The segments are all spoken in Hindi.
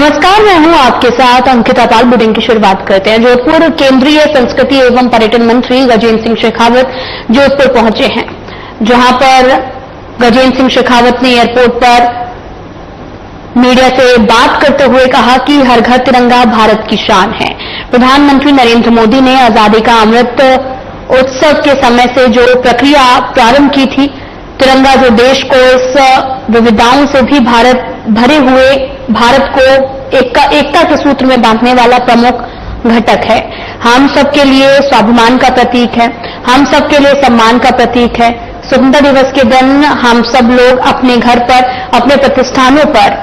नमस्कार, मैं हूं आपके साथ अंकिता पाल। बुलेटिन की शुरुआत करते हैं। जोधपुर केंद्रीय संस्कृति एवं पर्यटन मंत्री गजेंद्र सिंह शेखावत जोधपुर पहुंचे हैं, जहां पर गजेंद्र सिंह शेखावत ने एयरपोर्ट पर मीडिया से बात करते हुए कहा कि हर घर तिरंगा भारत की शान है। प्रधानमंत्री नरेंद्र मोदी ने आजादी का अमृत उत्सव के समय से जो प्रक्रिया प्रारंभ की थी, तिरंगा जो देश को इस विविधताओं से भी भरे हुए भारत को एकता के सूत्र में बांधने वाला प्रमुख घटक है। हम सबके लिए स्वाभिमान का प्रतीक है, हम सबके लिए सम्मान का प्रतीक है। स्वतंत्रता दिवस के दिन हम सब लोग अपने घर पर, अपने प्रतिष्ठानों पर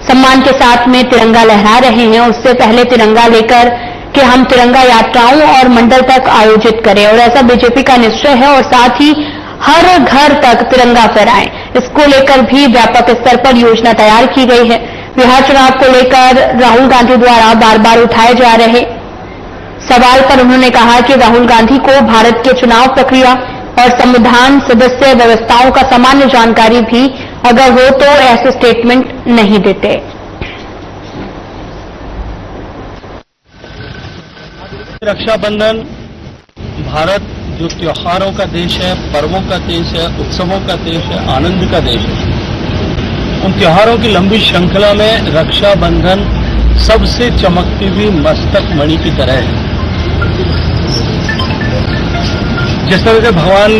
सम्मान के साथ में तिरंगा लहरा रहे हैं। उससे पहले तिरंगा लेकर कि हम तिरंगा यात्राओं और मंडल तक आयोजित करें, और ऐसा बीजेपी का निश्चय है, और साथ ही हर घर तक तिरंगा फहराएं। इसको लेकर भी व्यापक स्तर पर योजना तैयार की गई है। बिहार चुनाव को लेकर राहुल गांधी द्वारा बार बार उठाए जा रहे सवाल पर उन्होंने कहा कि राहुल गांधी को भारत के चुनाव प्रक्रिया और संविधान सदस्य व्यवस्थाओं का सामान्य जानकारी भी अगर हो तो ऐसे स्टेटमेंट नहीं देते। रक्षाबंधन भारत जो त्योहारों का देश है, पर्वों का देश है, उत्सवों का देश है, आनंद का देश है। उन त्योहारों की लंबी श्रृंखला में रक्षाबंधन सबसे चमकती हुई मस्तक मणि की तरह है। जिस तरह से भगवान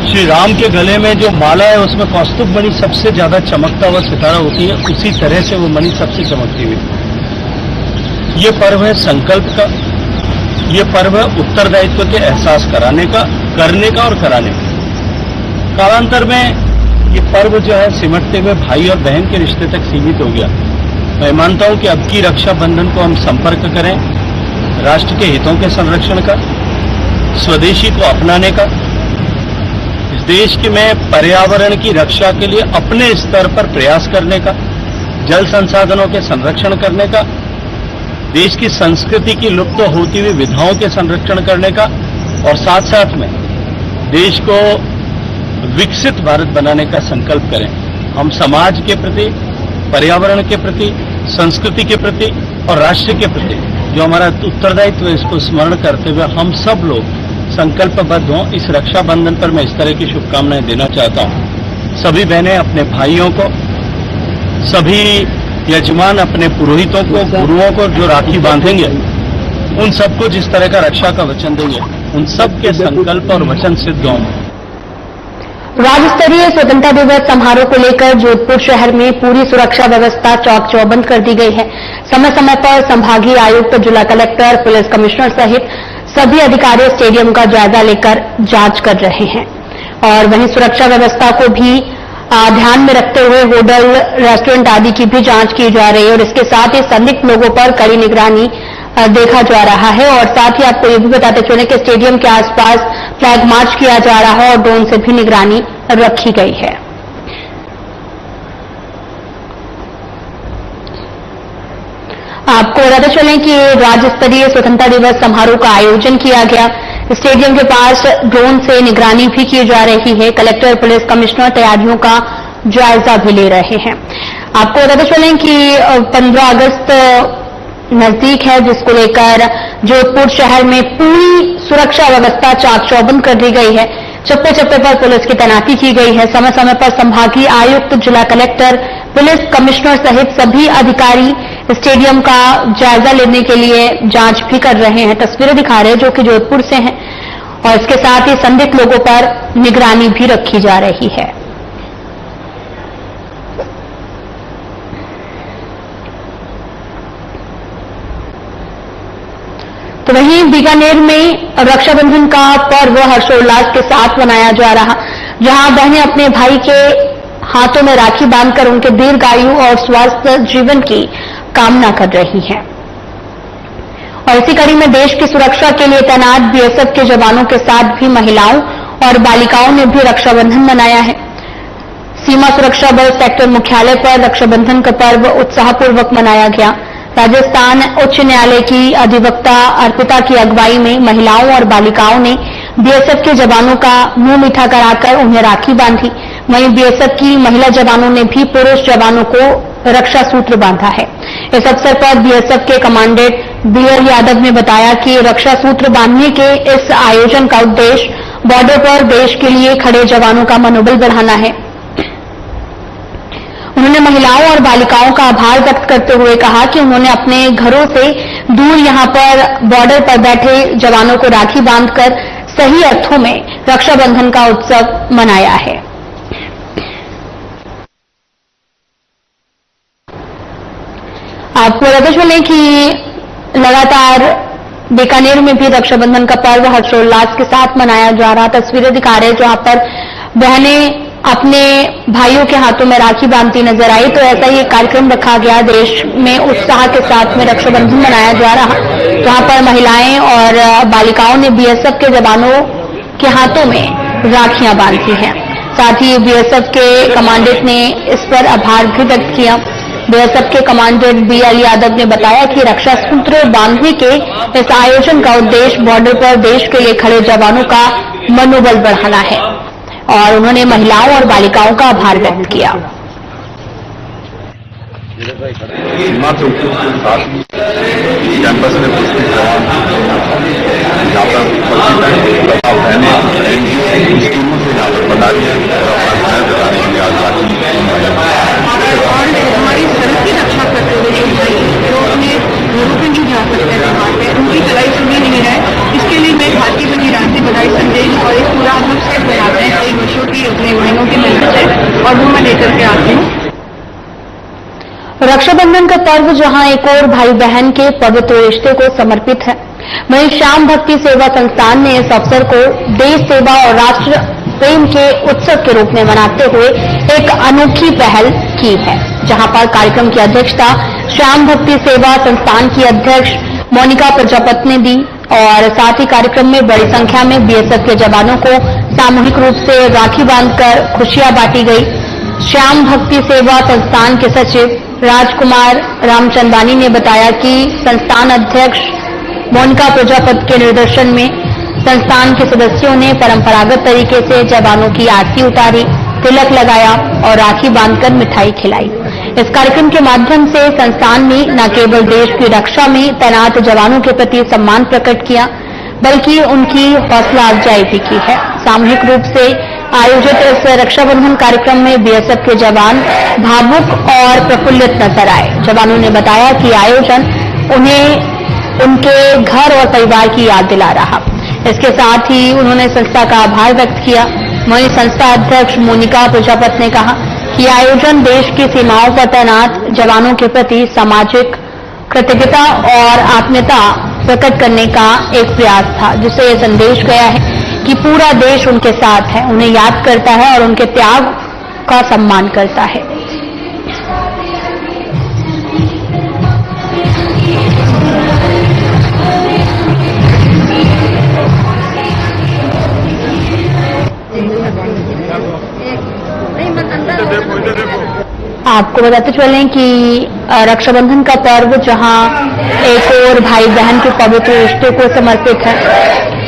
श्री राम के गले में जो माला है उसमें कौस्तुभ मणि सबसे ज्यादा चमकता हुआ सितारा होती है, उसी तरह से वो मणि सबसे चमकती हुई। ये पर्व है संकल्प का, ये पर्व है उत्तरदायित्व के एहसास कराने का, करने का और कराने का। कालांतर में ये पर्व जो है सिमटते हुए भाई और बहन के रिश्ते तक सीमित हो गया। मैं मानता हूं कि अब की रक्षाबंधन को हम संपर्क करें राष्ट्र के हितों के संरक्षण का, स्वदेशी को अपनाने का, इस देश के में पर्यावरण की रक्षा के लिए अपने स्तर पर प्रयास करने का, जल संसाधनों के संरक्षण करने का, देश की संस्कृति की लुप्त होती हुई विधाओं के संरक्षण करने का, और साथ साथ में देश को विकसित भारत बनाने का संकल्प करें। हम समाज के प्रति, पर्यावरण के प्रति, संस्कृति के प्रति और राष्ट्र के प्रति जो हमारा उत्तरदायित्व है, इसको स्मरण करते हुए हम सब लोग संकल्पबद्ध हों। इस रक्षाबंधन पर मैं इस तरह की शुभकामनाएं देना चाहता हूं। सभी बहनें अपने भाइयों को, सभी यजमान अपने पुरोहितों को, गुरुओं को जो राखी बांधेंगे, उन सबको जिस तरह का रक्षा का वचन देंगे, उन सब के संकल्प और वचन सिद्ध हों। राज्य स्तरीय स्वतंत्रता दिवस समारोह को लेकर जोधपुर शहर में पूरी सुरक्षा व्यवस्था चौक चौबंद कर दी गई है। समय समय पर संभागीय आयुक्त, जिला कलेक्टर, पुलिस कमिश्नर सहित सभी अधिकारी स्टेडियम का जायजा लेकर जांच कर रहे हैं, और वहीं सुरक्षा व्यवस्था को भी ध्यान में रखते हुए होटल, रेस्टोरेंट आदि की भी जांच की जा रही है, और इसके साथ ही संदिग्ध लोगों पर कड़ी निगरानी देखा जा रहा है। और साथ ही आपको ये भी बताते चले कि स्टेडियम के आसपास फ्लैग मार्च किया जा रहा है और ड्रोन से भी निगरानी रखी गई है। आपको बताते चलें कि राज्य स्तरीय स्वतंत्रता दिवस समारोह का आयोजन किया गया। स्टेडियम के पास ड्रोन से निगरानी भी की जा रही है। कलेक्टर, पुलिस कमिश्नर तैयारियों का जायजा भी ले रहे हैं। आपको बताते चलें कि 15 अगस्त नजदीक है, जिसको लेकर जोधपुर शहर में पूरी सुरक्षा व्यवस्था चाक चौबंद कर दी गई है। चप्पे चप्पे पर पुलिस की तैनाती की गई है। समय समय पर संभागीय आयुक्त, जिला कलेक्टर, पुलिस कमिश्नर सहित सभी अधिकारी स्टेडियम का जायजा लेने के लिए जांच भी कर रहे हैं। तस्वीरें दिखा रहे हैं जो कि जोधपुर से हैं, और इसके साथ ही संदिग्ध लोगों पर निगरानी भी रखी जा रही है। तो वहीं बीकानेर में रक्षाबंधन का पर्व हर्षोल्लास के साथ मनाया जा रहा, जहां बहनें अपने भाई के हाथों में राखी बांधकर उनके दीर्घायु और स्वस्थ जीवन की कामना कर रही हैं। और इसी कड़ी में देश की सुरक्षा के लिए तैनात बीएसएफ के जवानों के साथ भी महिलाओं और बालिकाओं ने भी रक्षाबंधन मनाया है। सीमा सुरक्षा बल सेक्टर मुख्यालय पर रक्षाबंधन का पर्व उत्साहपूर्वक मनाया गया। राजस्थान उच्च न्यायालय की अधिवक्ता अर्पिता की अगुवाई में महिलाओं और बालिकाओं ने बीएसएफ के जवानों का मुंह मीठा कराकर उन्हें राखी बांधी। वहीं बीएसएफ की महिला जवानों ने भी पुरुष जवानों को रक्षा सूत्र बांधा है। इस अवसर पर बीएसएफ के कमांडेंट बीएल यादव ने बताया कि रक्षा सूत्र बांधने के इस आयोजन का उद्देश्य बॉर्डर पर देश के लिए खड़े जवानों का मनोबल बढ़ाना है। उन्होंने महिलाओं और बालिकाओं का आभार व्यक्त करते हुए कहा कि उन्होंने अपने घरों से दूर यहां पर बॉर्डर पर बैठे जवानों को राखी बांधकर सही अर्थों में रक्षाबंधन का उत्सव मनाया है। आपको बताते चलें कि लगातार बीकानेर में भी रक्षाबंधन का पर्व हर्षोल्लास के साथ मनाया जा रहा। तस्वीरें दिखा रहे जहां पर बहनें अपने भाइयों के हाथों में राखी बांधती नजर आई। तो ऐसा ही एक कार्यक्रम रखा गया। देश में उत्साह के साथ में रक्षाबंधन मनाया जा रहा, जहां पर महिलाएं और बालिकाओं ने बीएसएफ के जवानों के हाथों में राखियां बांधी हैं। साथ ही बीएसएफ के कमांडेंट ने इस पर आभार भी व्यक्त किया। बीएसएफ के कमांडेंट बीएल यादव ने बताया कि रक्षा सूत्र बांधने के इस आयोजन का उद्देश्य बॉर्डर पर देश के लिए खड़े जवानों का मनोबल बढ़ाना है और उन्होंने महिलाओं और बालिकाओं का आभार व्यक्त किया। सीमा चौकियों के साथ कैंपस में पुलिस जवान यहाँ पर स्कूलों से यहाँ पर बता दिया बताने के लिए आज हमारी सरहद की रक्षा करते हुए जो भाई जो अपने घरों पे नहीं जा सकते हैं वहाँ पे उनकी कलाई सुनी नहीं है। इसके लिए मैं भारतीय बनी राष्ट्रीय बधाई संदेश और एक पूरा हम सेट बनाते हैं कई वर्षों की अपने बहनों की मेहनत है और वो मैं लेकर के आती हूँ। रक्षाबंधन का पर्व जहां एक और भाई बहन के पवित्र रिश्ते को समर्पित है, वहीं श्याम भक्ति सेवा संस्थान ने इस अवसर को देश सेवा और राष्ट्र प्रेम के उत्सव के रूप में मनाते हुए एक अनोखी पहल की है, जहां पर कार्यक्रम की अध्यक्षता श्याम भक्ति सेवा संस्थान की अध्यक्ष मोनिका प्रजापति ने दी और साथ ही कार्यक्रम में बड़ी संख्या में बीएसएफ के जवानों को सामूहिक रूप से राखी बांधकर खुशियां बांटी गई। श्याम भक्ति सेवा संस्थान के सचिव राजकुमार रामचंदानी ने बताया कि संस्थान अध्यक्ष मोनिका प्रजापति के निर्देशन में संस्थान के सदस्यों ने परंपरागत तरीके से जवानों की आरती उतारी, तिलक लगाया और राखी बांधकर मिठाई खिलाई। इस कार्यक्रम के माध्यम से संस्थान ने न केवल देश की रक्षा में तैनात जवानों के प्रति सम्मान प्रकट किया, बल्कि उनकी हौसला अफजाई भी की है। सामूहिक रूप से आयोजित इस रक्षाबंधन कार्यक्रम में बीएसएफ के जवान भावुक और प्रफुल्लित नजर आए। जवानों ने बताया कि आयोजन उन्हें उनके घर और परिवार की याद दिला रहा। इसके साथ ही उन्होंने संस्था का आभार व्यक्त किया। वहीं संस्था अध्यक्ष मोनिका प्रजापति ने कहा कि आयोजन देश की सीमाओं पर तैनात जवानों के प्रति सामाजिक कृतज्ञता और आत्मीयता प्रकट करने का एक प्रयास था, जिससे यह संदेश गया है कि पूरा देश उनके साथ है, उन्हें याद करता है और उनके त्याग का सम्मान करता है। आपको बताते चलें कि रक्षाबंधन का पर्व जहां एक और भाई बहन के पवित्र रिश्ते को समर्पित है,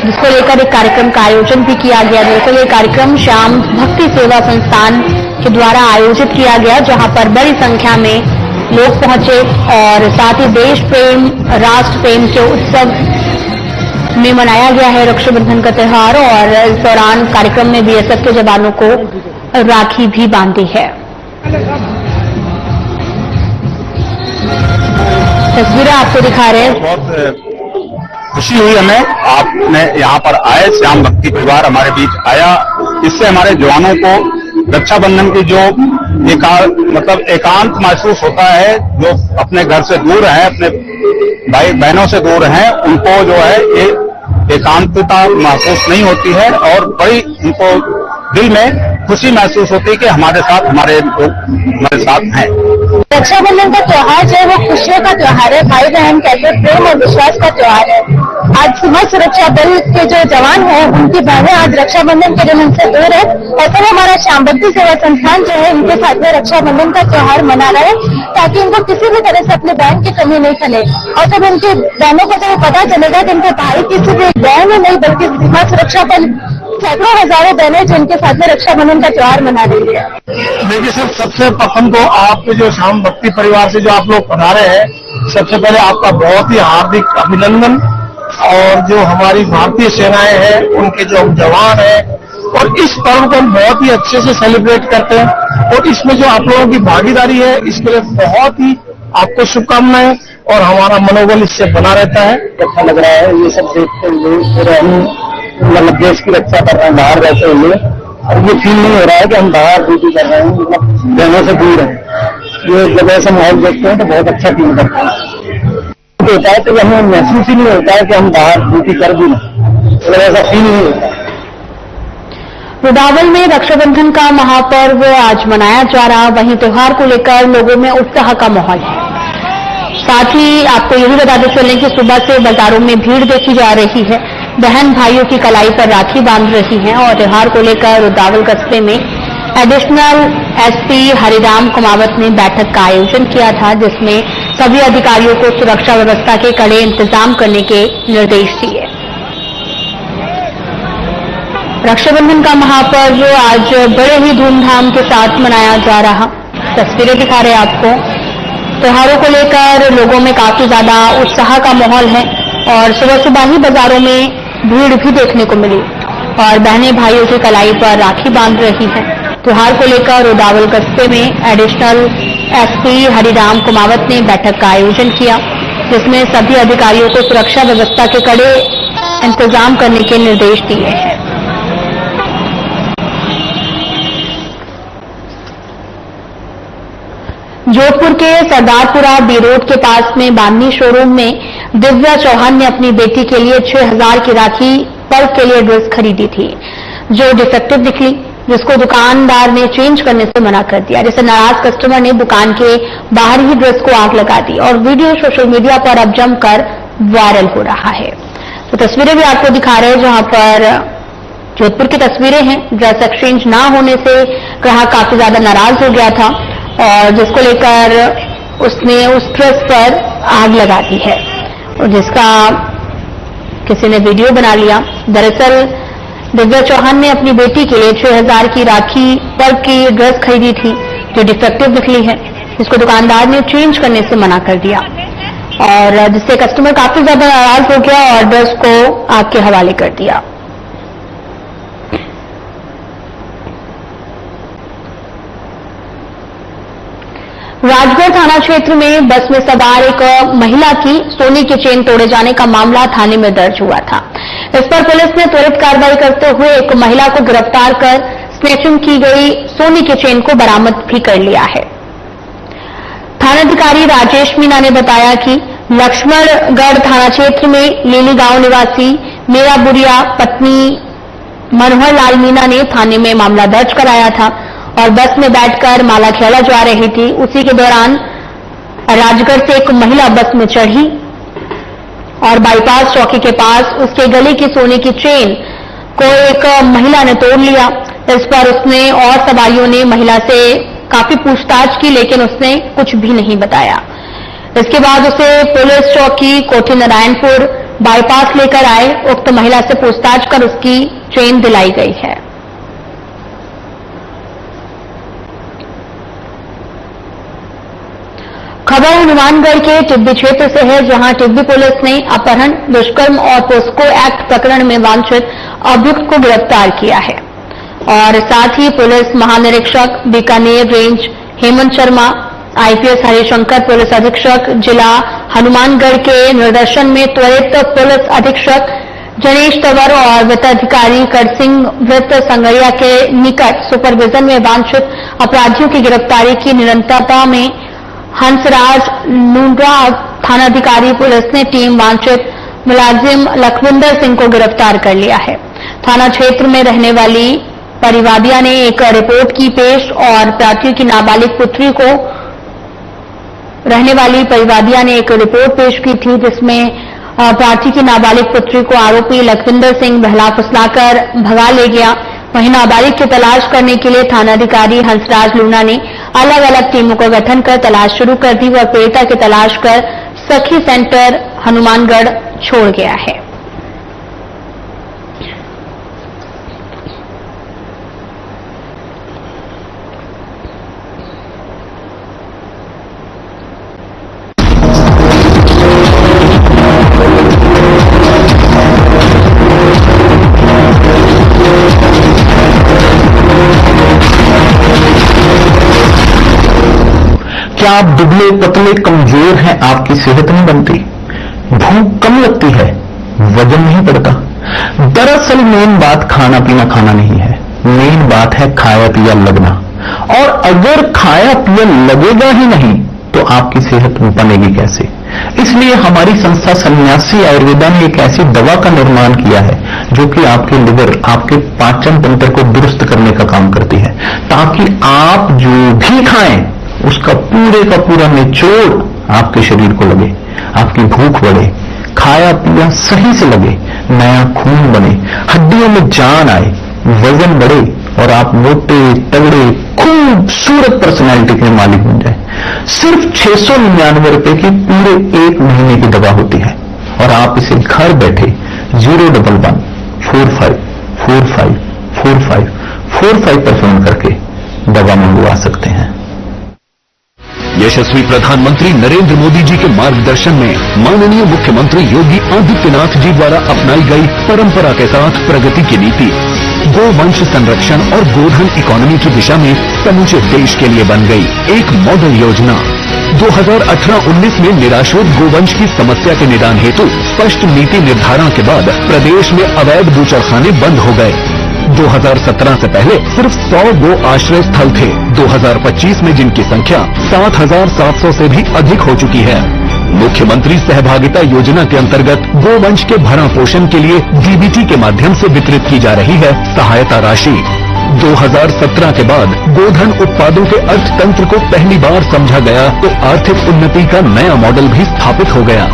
जिसको लेकर एक कार्यक्रम का आयोजन भी किया गया। दरअसल ये कार्यक्रम श्याम भक्ति सेवा संस्थान के द्वारा आयोजित किया गया, जहां पर बड़ी संख्या में लोग पहुंचे और साथ ही देश प्रेम, राष्ट्र प्रेम के उत्सव में मनाया गया है रक्षाबंधन का त्योहार। और इस दौरान कार्यक्रम में बीएसएफ के जवानों को राखी भी बांधी है। तस्वीरें आपको दिखा रहे हैं। बहुत खुशी हुई हमें, आपने यहाँ पर आए, श्याम भक्ति परिवार हमारे बीच आया। इससे हमारे जवानों को रक्षाबंधन की जो एकांत महसूस होता है, जो अपने घर से दूर हैं, अपने भाई बहनों से दूर हैं, उनको जो है एकांतता महसूस नहीं होती है और बड़ी उनको दिल में खुशी महसूस होती है कि हमारे साथ हमारे लोग हमारे साथ हैं। रक्षाबंधन का त्योहार जो है वो खुशियों का त्योहार है, भाई बहन कहते प्रेम और विश्वास का त्योहार है। आज सीमा सुरक्षा बल के जो जवान हैं, उनकी बहनें आज रक्षाबंधन के दिन उनसे दूर है, और फिर हमारा श्याम भक्ति सेवा संस्थान जो है उनके साथ में रक्षाबंधन का त्योहार मना रहा है, ताकि उनको किसी भी तरह से अपने बहन की कमी नहीं खले। और जब उनके बहनों को जब पता चलेगा कि उनके भाई किसी भी बहन में नहीं बल्कि सीमा सुरक्षा बल सैकड़ों हजारों बहनें जिनके साथ में रक्षाबंधन का त्योहार मना रही है। देखिए सर, सबसे प्रथम तो आपके जो शाम भक्ति परिवार से जो आप लोग पधारे हैं, सबसे पहले आपका बहुत ही हार्दिक अभिनंदन। और जो हमारी भारतीय सेनाएं हैं, उनके जो जवान हैं, और इस पर्व को हम बहुत ही अच्छे से सेलिब्रेट करते हैं। और इसमें जो आप लोगों की भागीदारी है, इसके लिए बहुत ही आपको शुभकामनाएं, और हमारा मनोबल इससे बना रहता है। अच्छा लग रहा है ये सब देखते हुए, मतलब देश की रक्षा कर रहे हैं बाहर रहते हुए, और ये फील नहीं हो रहा है कि हम बाहर ड्यूटी कर रहे हैं, मतलब बहनों से दूर हैं। ये जब ऐसा माहौल देखते हैं तो बहुत अच्छा फील करता है। होता है तो हमें महसूस ही नहीं होता है कि हम बाहर ड्यूटी कर भी नहीं, तो ऐसा फील नहीं होता। रुदावल में रक्षाबंधन का महापर्व आज मनाया जा रहा, वहीं त्योहार को लेकर लोगों में उत्साह का माहौल है। साथ ही आपको ये भी बताते चलें कि सुबह से बाजारों में भीड़ देखी जा रही है। बहन भाइयों की कलाई पर राखी बांध रही हैं और त्योहार को लेकर रुदावल कस्बे में एडिशनल एसपी हरिराम कुमावत ने बैठक का आयोजन किया था, जिसमें सभी अधिकारियों को सुरक्षा व्यवस्था के कड़े इंतजाम करने के निर्देश दिए। रक्षाबंधन का महापर्व आज बड़े ही धूमधाम के साथ मनाया जा रहा, तस्वीरें दिखा रहे हैं आपको। त्योहारों को लेकर लोगों में काफी ज्यादा उत्साह का माहौल है और सुबह सुबह ही बाजारों में भीड़ भी देखने को मिली और बहनें भाइयों की कलाई पर राखी बांध रही हैं। त्योहार को लेकर रुदावल कस्बे में एडिशनल एसपी हरिराम कुमावत ने बैठक का आयोजन किया, जिसमें सभी अधिकारियों को सुरक्षा व्यवस्था के कड़े इंतजाम करने के निर्देश दिए हैं। जोधपुर के सरदारपुरा बी रोड के पास में बांधनी शोरूम में दिव्या चौहान ने अपनी बेटी के लिए 6000 की राखी पर्व के लिए ड्रेस खरीदी थी, जो डिफेक्टिव निकली, जिसको दुकानदार ने चेंज करने से मना कर दिया। जिससे नाराज कस्टमर ने दुकान के बाहर ही ड्रेस को आग लगा दी और वीडियो सोशल मीडिया पर अब जमकर वायरल हो रहा है। तो तस्वीरें भी आपको दिखा रहे हैं, जहां पर जोधपुर की तस्वीरें हैं। ड्रेस एक्सचेंज ना होने से ग्राहक काफी ज्यादा नाराज हो गया था और जिसको लेकर उसने उस ड्रेस पर आग लगा दी है और जिसका किसी ने वीडियो बना लिया। दरअसल दिव्या चौहान ने अपनी बेटी के लिए 6000 की राखी पर्व की ड्रेस खरीदी थी, जो डिफेक्टिव निकली है, जिसको दुकानदार ने चेंज करने से मना कर दिया और जिससे कस्टमर काफी ज्यादा नाराज हो गया और ड्रेस को आग के हवाले कर दिया। राजगढ़ थाना क्षेत्र में बस में सवार एक महिला की सोने की चेन तोड़े जाने का मामला थाने में दर्ज हुआ था। इस पर पुलिस ने त्वरित कार्रवाई करते हुए एक महिला को गिरफ्तार कर स्नैचिंग की गई सोने की चेन को बरामद भी कर लिया है। थानाधिकारी राजेश मीना ने बताया कि लक्ष्मणगढ़ थाना क्षेत्र में लीली गांव निवासी मेरा बुरिया पत्नी मनोहर लाल मीना ने थाने में मामला दर्ज कराया था और बस में बैठकर मालाखेड़ा जा रही थी। उसी के दौरान राजगढ़ से एक महिला बस में चढ़ी और बाईपास चौकी के पास उसके गले की सोने की चेन को एक महिला ने तोड़ लिया। इस पर उसने और सवारियों ने महिला से काफी पूछताछ की, लेकिन उसने कुछ भी नहीं बताया। इसके बाद उसे पुलिस चौकी कोठी नारायणपुर बाईपास लेकर आए। उक्त महिला से पूछताछ कर उसकी चेन दिलाई गई है। खबर हनुमानगढ़ के टिब्बी क्षेत्र से है, जहां टिब्बी पुलिस ने अपहरण, दुष्कर्म और पोस्को एक्ट प्रकरण में वांछित अभियुक्त को गिरफ्तार किया है और साथ ही पुलिस महानिरीक्षक Bikaner range Hemant Sharma, IPS Harishankar police अधीक्षक जिला हनुमानगढ़ के निर्देशन में त्वरित पुलिस अधीक्षक जनेश तंवर और वित्त अधिकारी कर सिंह वृत्त संगरिया के निकट सुपरविजन में वांछित अपराधियों की गिरफ्तारी की निरंतरता में हंसराज लूंड्रा थानाधिकारी पुलिस ने टीम वांछित मुलाजिम लखविंदर सिंह को गिरफ्तार कर लिया है। थाना क्षेत्र में रहने वाली परिवादिया ने एक रिपोर्ट की पेश और प्रार्थी की नाबालिग पुत्री को रहने वाली परिवादिया ने एक रिपोर्ट पेश की थी, जिसमें प्रार्थी की नाबालिग पुत्री को आरोपी लखविंदर सिंह बहला फुसलाकर भगा ले गया। वहीं नाबालिग की तलाश करने के लिए थानाधिकारी हंसराज लूना ने अलग अलग टीमों का गठन कर तलाश शुरू कर दी और पीड़िता की तलाश कर सखी सेंटर हनुमानगढ़ छोड़ गया है। क्या आप दुबले पतले कमजोर हैं? आपकी सेहत नहीं बनती, भूख कम लगती है, वजन नहीं बढ़ता। दरअसल मेन बात खाना पीना नहीं है, मेन बात है खाया पिया लगना। और अगर खाया पिया लगेगा ही नहीं तो आपकी सेहत बनेगी कैसे? इसलिए हमारी संस्था सन्यासी आयुर्वेदा ने एक ऐसी दवा का निर्माण किया है जो कि आपके लिवर, आपके पाचन तंत्र को दुरुस्त करने का काम करती है, ताकि आप जो भी खाएं उसका पूरे का पूरा निचोड़ आपके शरीर को लगे, आपकी भूख बढ़े, खाया पिया सही से लगे, नया खून बने, हड्डियों में जान आए, वजन बढ़े और आप मोटे तगड़े खूबसूरत पर्सनैलिटी के मालिक बन जाए। सिर्फ 699 रुपए की पूरे 1 महीने की दवा होती है और आप इसे घर बैठे 01145454545 पर फोन करके दवा मंगवा सकते हैं। यशस्वी प्रधानमंत्री नरेंद्र मोदी जी के मार्गदर्शन में माननीय मुख्यमंत्री योगी आदित्यनाथ जी द्वारा अपनाई गई परंपरा के साथ प्रगति की नीति गोवंश संरक्षण और गोधन इकोनॉमी की दिशा में समूचे देश के लिए बन गई एक मॉडल योजना। 2018-19 में निराश्रित गोवंश की समस्या के निदान हेतु स्पष्ट नीति निर्धारण के बाद प्रदेश में अवैध बूचड़खाने बंद हो गए। 2017 से पहले सिर्फ 100 गो आश्रय स्थल थे, 2025 में जिनकी संख्या 7,700 से भी अधिक हो चुकी है। मुख्यमंत्री सहभागिता योजना के अंतर्गत गोवंश के भरण पोषण के लिए डीबीटी के माध्यम से वितरित की जा रही है सहायता राशि। 2017 के बाद गोधन उत्पादों के अर्थतंत्र को पहली बार समझा गया तो आर्थिक उन्नति का नया मॉडल भी स्थापित हो गया।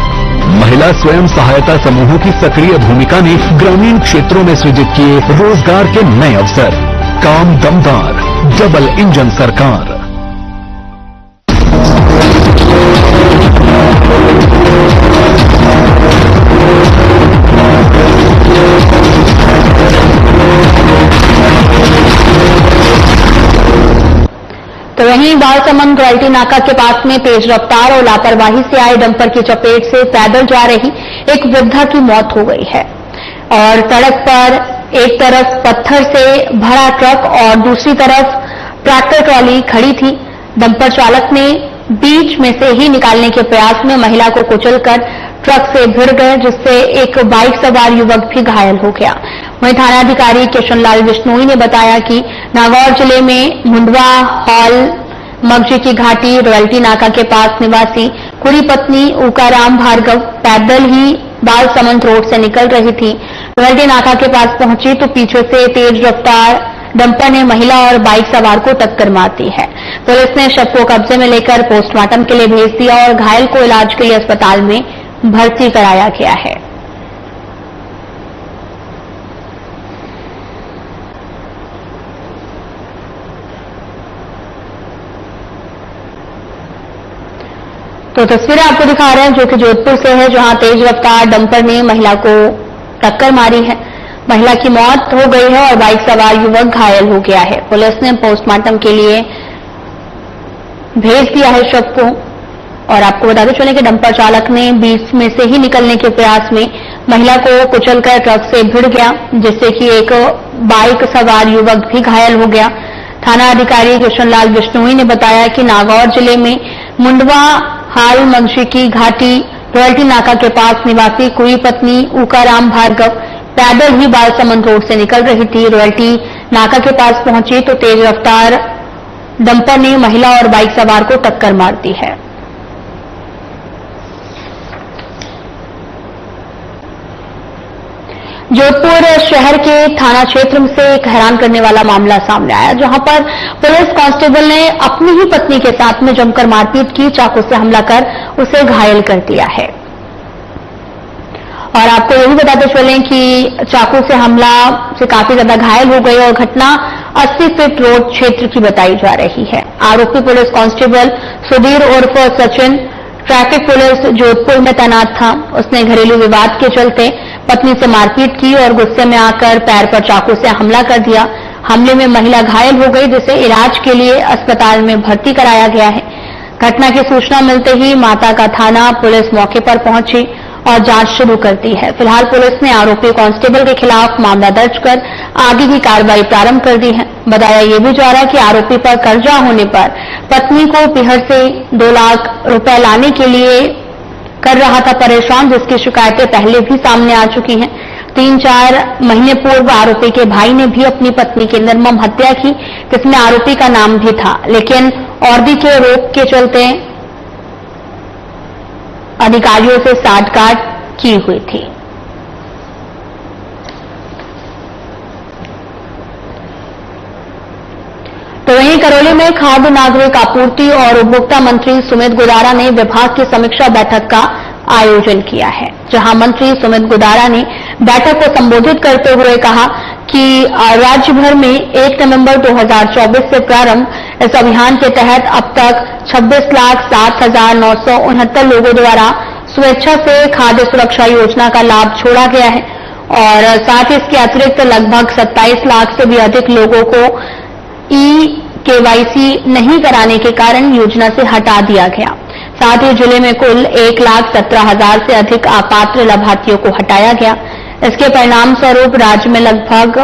महिला स्वयं सहायता समूहों की सक्रिय भूमिका ने ग्रामीण क्षेत्रों में सृजित किए रोजगार के नए अवसर। काम दमदार, डबल इंजन सरकार। तो वहीं बालसमंद रॉयल्टी नाका के पास में तेज रफ्तार और लापरवाही से आए डंपर की चपेट से पैदल जा रही एक वृद्धा की मौत हो गई है और सड़क पर एक तरफ पत्थर से भरा ट्रक और दूसरी तरफ ट्रैक्टर ट्रॉली खड़ी थी। डंपर चालक ने बीच में से ही निकालने के प्रयास में महिला को कुचलकर ट्रक से भिड़ गए, जिससे एक बाइक सवार युवक भी घायल हो गया। वहीं थानाधिकारी किशनलाल बिश्नोई ने बताया कि नागौर जिले में मुंडवा हॉल मगजी की घाटी रॉयल्टी नाका के पास निवासी कुरी पत्नी उकाराम भार्गव पैदल ही बालसमंद रोड से निकल रही थी। रॉयल्टी नाका के पास पहुंची तो पीछे से तेज रफ्तार डंपर ने महिला और बाइक सवार को टक्कर मार दी है। पुलिस ने शव को कब्जे में लेकर पोस्टमार्टम के लिए भेज दिया और घायल को इलाज के लिए अस्पताल में भर्ती कराया गया है। तो तस्वीरें आपको दिखा रहे हैं जो कि जोधपुर से है, जहां तेज रफ्तार डंपर ने महिला को टक्कर मारी है। महिला की मौत हो गई है और बाइक सवार युवक घायल हो गया है। पुलिस ने पोस्टमार्टम के लिए भेज दिया है शव को। और आपको बताते चले कि डंपर चालक ने बीच में से ही निकलने के प्रयास में महिला को कुचलकर ट्रक से भिड़ गया, जिससे कि एक बाइक सवार युवक भी घायल हो गया। थाना अधिकारी किशनलाल बिश्नोई ने बताया कि नागौर जिले में मुंडवा हाल मंगशी की घाटी रॉयल्टी नाका के पास निवासी कुई पत्नी उकाराम भार्गव पैदल ही बालसमंद रोड से निकल रही थी। रॉयल्टी नाका के पास पहुंची तो तेज रफ्तार डंपर ने महिला और बाइक सवार को टक्कर मार दी है। जोधपुर शहर के थाना क्षेत्र से एक हैरान करने वाला मामला सामने आया, जहां पर पुलिस कांस्टेबल ने अपनी ही पत्नी के साथ में जमकर मारपीट की, चाकू से हमला कर उसे घायल कर दिया है। और आपको ये भी बताते चलें कि चाकू से हमला से काफी ज्यादा घायल हो गए और घटना 80 फीट रोड क्षेत्र की बताई जा रही है। आरोपी पुलिस कांस्टेबल सुधीर उर्फ सचिन ट्रैफिक पुलिस जोधपुर में तैनात था। उसने घरेलू विवाद के चलते पत्नी से मारपीट की और गुस्से में आकर पैर पर चाकू से हमला कर दिया। हमले में महिला घायल हो गई, जिसे इलाज के लिए अस्पताल में भर्ती कराया गया है। घटना की सूचना मिलते ही माता का थाना पुलिस मौके पर पहुंची और जांच शुरू कर दी है। फिलहाल पुलिस ने आरोपी कांस्टेबल के खिलाफ मामला दर्ज कर आगे की कार्रवाई प्रारंभ कर दी है। बताया ये भी जा रहा है कि आरोपी पर कर्जा होने पर पत्नी को पिहर से 2 लाख रुपए लाने के लिए कर रहा था परेशान, जिसकी शिकायतें पहले भी सामने आ चुकी हैं। 3-4 महीने पूर्व आरोपी के भाई ने भी अपनी पत्नी की निर्मम हत्या की, जिसमें आरोपी का नाम भी था, लेकिन औरदी के रोक के चलते अधिकारियों से साठगांठ की हुई थी। तो वहीं करौली में खाद्य नागरिक आपूर्ति और उपभोक्ता मंत्री सुमित गुदारा ने विभाग की समीक्षा बैठक का आयोजन किया है, जहां मंत्री सुमित गुदारा ने बैठक को संबोधित करते हुए कहा कि राज्य भर में 1 नवंबर 2024 से प्रारंभ इस अभियान के तहत अब तक 26,07,969 लोगों द्वारा स्वेच्छा से खाद्य सुरक्षा योजना का लाभ छोड़ा गया है और साथ ही इसके अतिरिक्त लगभग 27 लाख से भी अधिक लोगों को KYC नहीं कराने के कारण योजना से हटा दिया गया। साथ ही जिले में कुल 1,17,000 से अधिक अपात्र लाभार्थियों को हटाया गया। इसके परिणाम स्वरूप राज्य में लगभग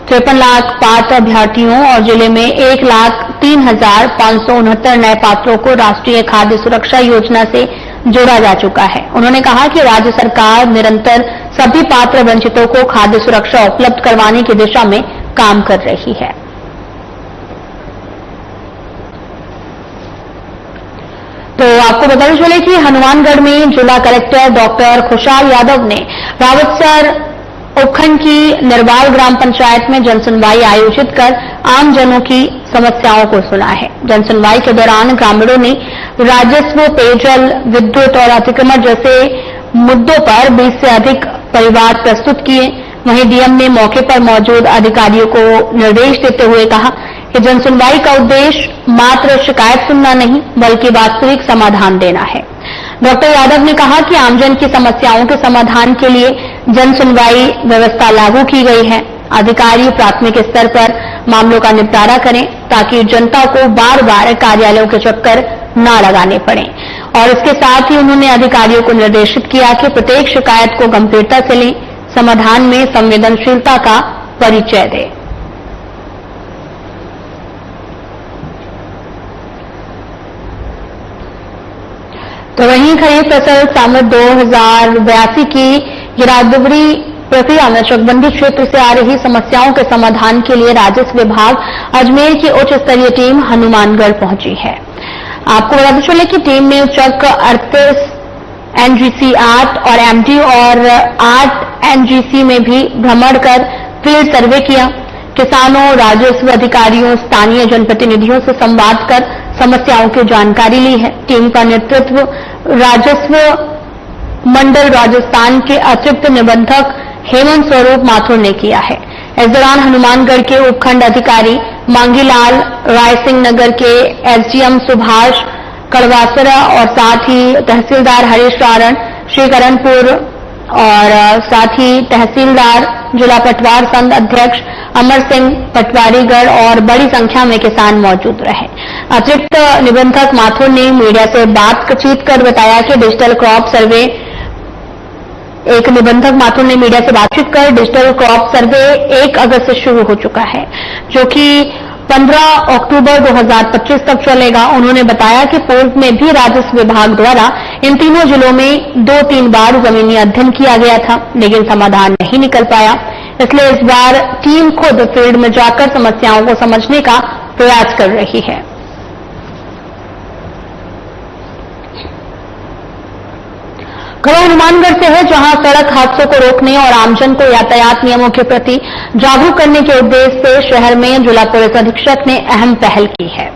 53 लाख पात्र अभ्यर्थियों और जिले में 1,03,569 नए पात्रों को राष्ट्रीय खाद्य सुरक्षा योजना से जोड़ा जा चुका है। उन्होंने कहा कि राज्य सरकार निरंतर सभी पात्र वंचितों को खाद्य सुरक्षा उपलब्ध करवाने की दिशा में काम कर रही है। तो आपको बताते चले कि हनुमानगढ़ में जिला कलेक्टर डॉक्टर खुशहाल यादव ने रावतसर उपखंड की निर्वाल ग्राम पंचायत में जनसुनवाई आयोजित कर आमजनों की समस्याओं को सुना है। जनसुनवाई के दौरान ग्रामीणों ने राजस्व, पेयजल, विद्युत और अतिक्रमण जैसे मुद्दों पर 20 से अधिक परिवार प्रस्तुत किए। वहीं डीएम ने मौके पर मौजूद अधिकारियों को निर्देश देते हुए कहा कि जनसुनवाई का उद्देश्य मात्र शिकायत सुनना नहीं बल्कि वास्तविक समाधान देना है। डॉक्टर यादव ने कहा कि आमजन की समस्याओं के समाधान के लिए जनसुनवाई व्यवस्था लागू की गई है। अधिकारी प्राथमिक स्तर पर मामलों का निपटारा करें ताकि जनता को बार बार कार्यालयों के चक्कर न लगाने पड़े और इसके साथ ही उन्होंने अधिकारियों को निर्देशित किया कि प्रत्येक शिकायत को गंभीरता से लें, समाधान में संवेदनशीलता का परिचय दें। तो वहीं खरीफ फसल सामत 2082 की गिरदावरी प्रक्रिया में चकबंदी क्षेत्र से आ रही समस्याओं के समाधान के लिए राजस्व विभाग अजमेर की उच्च स्तरीय टीम हनुमानगढ़ पहुंची है। आपको बताते चले कि टीम ने चक 38 NGC 8 और MD और 8 NGC में भी भ्रमण कर फील्ड सर्वे किया। किसानों, राजस्व अधिकारियों, स्थानीय जनप्रतिनिधियों से संवाद कर समस्याओं की जानकारी ली है। टीम का नेतृत्व राजस्व मंडल राजस्थान के अतिरिक्त निबंधक हेमंत स्वरूप माथुर ने किया है। इस दौरान हनुमानगढ़ के उपखंड अधिकारी मांगीलाल, रायसिंह नगर के SDM सुभाष कड़वासरा और साथ ही तहसीलदार हरीश रारण, श्रीकरणपुर और साथ ही तहसीलदार जिला पटवार संघ अध्यक्ष अमर सिंह पटवारीगढ़ और बड़ी संख्या में किसान मौजूद रहे। अतिरिक्त निबंधक माथुर ने मीडिया से बातचीत कर बताया कि डिजिटल क्रॉप सर्वे एक निबंधक माथुर ने मीडिया से बातचीत कर डिजिटल क्रॉप सर्वे 1 अगस्त से शुरू हो चुका है, जो कि 15 अक्टूबर 2025 तक चलेगा। उन्होंने बताया कि पूर्व में भी राजस्व विभाग द्वारा इन तीनों जिलों में 2-3 बार जमीनी अध्ययन किया गया था, लेकिन समाधान नहीं निकल पाया। इसलिए इस बार टीम खुद फील्ड में जाकर समस्याओं को समझने का प्रयास कर रही है। खबर हनुमानगढ़ से है, जहां सड़क हादसों को रोकने और आमजन को यातायात नियमों के प्रति जागरूक करने के उद्देश्य से शहर में जिला पुलिस अधीक्षक ने अहम पहल की है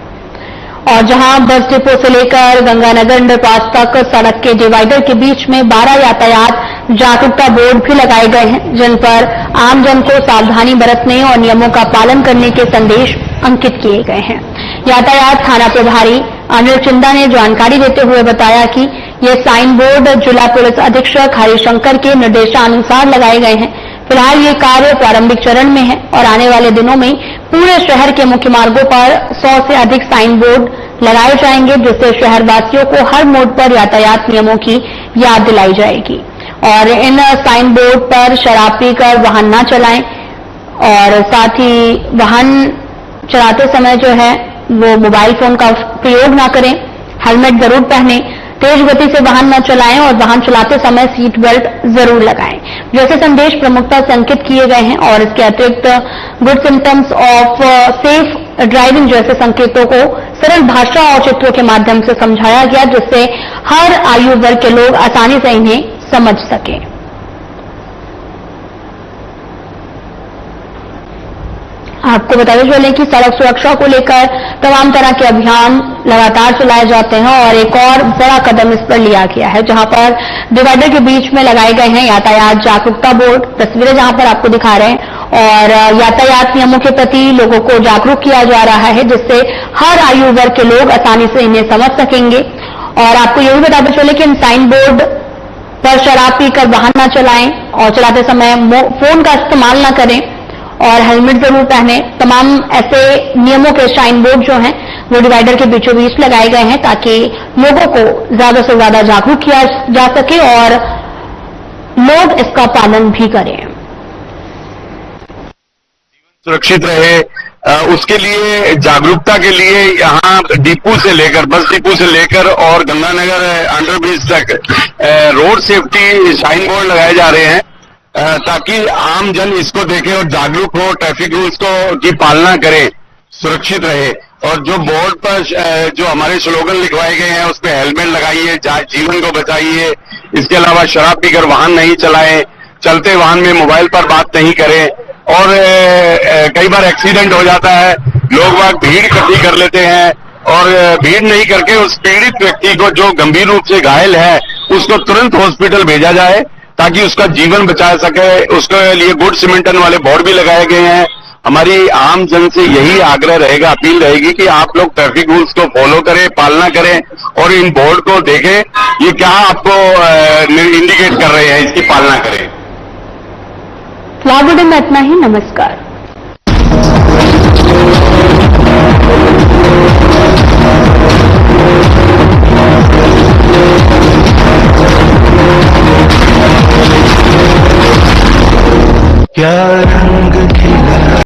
और जहां बस डिपो से लेकर गंगानगर अंडरपास तक सड़क के डिवाइडर के बीच में 12 यातायात जागरूकता बोर्ड भी लगाए गए हैं, जिन पर आमजन को सावधानी बरतने और नियमों का पालन करने के संदेश अंकित किए गए हैं। यातायात थाना प्रभारी अनिल चिंदा ने जानकारी देते हुए बताया कि ये साइन बोर्ड जिला पुलिस अधीक्षक हरिशंकर के निर्देशानुसार लगाए गए हैं। फिलहाल ये कार्य प्रारंभिक चरण में है और आने वाले दिनों में पूरे शहर के मुख्य मार्गों पर 100 से अधिक साइन बोर्ड लगाए जाएंगे, जिससे शहरवासियों को हर मोड़ पर यातायात नियमों की याद दिलाई जाएगी और इन साइन बोर्ड पर शराब पीकर वाहन न चलाएं और साथ ही वाहन चलाते समय जो है वो मोबाइल फोन का प्रयोग ना करें, हेलमेट जरूर पहनें, तेज गति से वाहन न चलाएं और वाहन चलाते समय सीट बेल्ट जरूर लगाएं। जैसे संदेश प्रमुखता से अंकित किए गए हैं और इसके अतिरिक्त good symptoms of safe driving जैसे संकेतों को सरल भाषा और चित्रों के माध्यम से समझाया गया, जिससे हर आयु वर्ग के लोग आसानी से इन्हें समझ सकें। आपको बताते चले कि सड़क सुरक्षा को लेकर तमाम तरह के अभियान लगातार चलाए जाते हैं और एक और बड़ा कदम इस पर लिया गया है, जहां पर डिवाइडर के बीच में लगाए गए हैं यातायात जागरूकता बोर्ड। तस्वीरें जहां पर आपको दिखा रहे हैं और यातायात नियमों के प्रति लोगों को जागरूक किया जा रहा है, जिससे हर आयु वर्ग के लोग आसानी से इन्हें समझ सकेंगे। और आपको यह भी बताते चले कि इन साइन बोर्ड पर शराब पीकर वाहन न चलाएं और चलाते समय फोन का इस्तेमाल न करें और हेलमेट जरूर पहने। तमाम ऐसे नियमों के साइन बोर्ड जो हैं वो डिवाइडर के बीचों बीच लगाए गए हैं ताकि लोगों को ज्यादा से ज्यादा जागरूक किया जा सके और लोग इसका पालन भी करें। सुरक्षित रहे, उसके लिए जागरूकता के लिए यहाँ डिपो से लेकर बस डिपो से लेकर और गंगानगर अंडरब्रिज तक रोड सेफ्टी साइन बोर्ड लगाए जा रहे हैं ताकि आम जन इसको देखे और जागरूक हो, ट्रैफिक रूल्स को की पालना करे, सुरक्षित रहे। और जो बोर्ड पर जो हमारे स्लोगन लिखवाए गए हैं उस पर हेलमेट लगाइए, जीवन को बचाइए, इसके अलावा शराब पीकर वाहन नहीं चलाएं, चलते वाहन में मोबाइल पर बात नहीं करें और कई बार एक्सीडेंट हो जाता है, लोग वहां भीड़ इकट्ठी कर लेते हैं और भीड़ नहीं करके उस पीड़ित व्यक्ति को जो गंभीर रूप से घायल है उसको तुरंत हॉस्पिटल भेजा जाए ताकि उसका जीवन बचा सके। उसके लिए गुड सिमेंटन वाले बोर्ड भी लगाए गए हैं। हमारी आम जन से यही आग्रह रहेगा, अपील रहेगी कि आप लोग ट्रैफिक रूल्स को फॉलो करें, पालना करें और इन बोर्ड को देखें ये क्या आपको इंडिकेट कर रहे हैं, इसकी पालना करें। फिलहाल वीडियो में इतना ही। नमस्कार। क्या